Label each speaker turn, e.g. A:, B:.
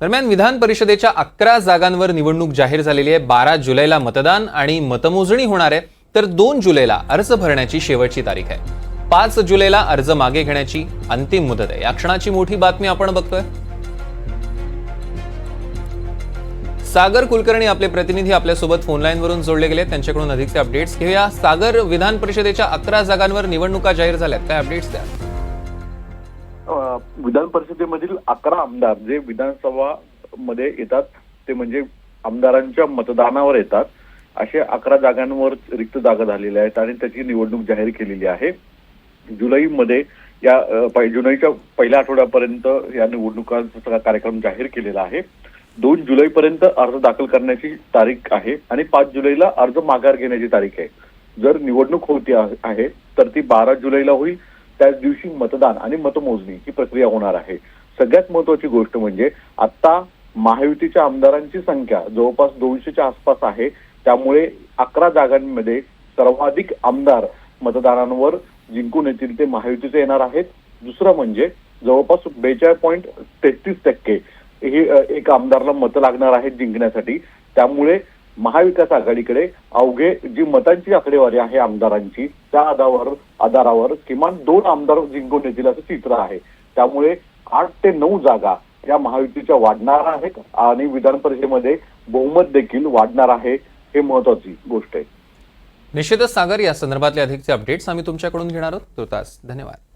A: दरम्यान विधान परिषदेच्या 11 जागांवर निवडणूक जाहीर झालेली आहे। 12 जुलैला मतदान आणि मतमोजणी होणार आहे, तर 2 जुलैला अर्ज भरण्याची शेवटची तारीख आहे। 5 जुलैला अर्ज मागे घेण्याची अंतिम मुदत आहे। या क्षणाची मोठी बातमी आपण बघतोय। सागर कुलकर्णी आपले प्रतिनिधी आपल्यासोबत फोन लाईनवरून जोडले गेले, त्यांच्याकडून अधिकचे अपडेट्स घेऊया। सागर, विधान परिषदेच्या 11 जागांवर निवडणुका जाहीर झाल्यात, काय अपडेट्स द्या?
B: विधान परिषदेमधील 11 आमदार जे विधानसभा मध्ये येतात ते म्हणजे आमदारांच्या मतदानावर येतात, असे 11 जागांवर रिक्त जागा झालेल्या आहेत आणि त्याची निवडणूक जाहीर केलेली आहे। जुलैमध्ये जुलैच्या पहिल्या आठवड्यापर्यंत या निवडणुकांचा सगळा कार्यक्रम जाहीर केलेला आहे। 2 जुलैपर्यंत अर्ज दाखल करण्याची तारीख आहे आणि 5 जुलैला अर्ज माघार घेण्याची तारीख आहे। जर निवडणूक होती आहे तर ती 12 जुलैला होईल। त्याच दिवशी मतदान आणि मतमोजणी ही प्रक्रिया होणार आहे। सगळ्यात महत्त्वाची गोष्ट म्हणजे आता महायुतीच्या आमदारांची संख्या जवळपास 200च्या आसपास आहे, त्यामुळे 11 जागांमध्ये सर्वाधिक आमदार मतदानांवर जिंकून येतील ते महायुतीचे येणार आहेत। दुसरं म्हणजे जवळपास 42.33% हे एक आमदारला मतं लागणार आहेत जिंकण्यासाठी, त्यामुळे महाविकास आघाडीकडे अवघे जी मतांची आकडेवारी आहे आमदारांची त्या आधारावर किमान 2 आमदार जिंकून येतील असं चित्र आहे। त्यामुळे 8 ते 9 जागा या महायुतीच्या वाढणार आहेत आणि विधान परिषदेमध्ये बहुमत देखील वाढणार आहे, हे महत्त्वाची गोष्ट आहे।
A: निश्चितच सागर, या संदर्भातले अधिकचे अपडेट्स आम्ही तुमच्याकडून घेणार आहोत। तुर्तास धन्यवाद।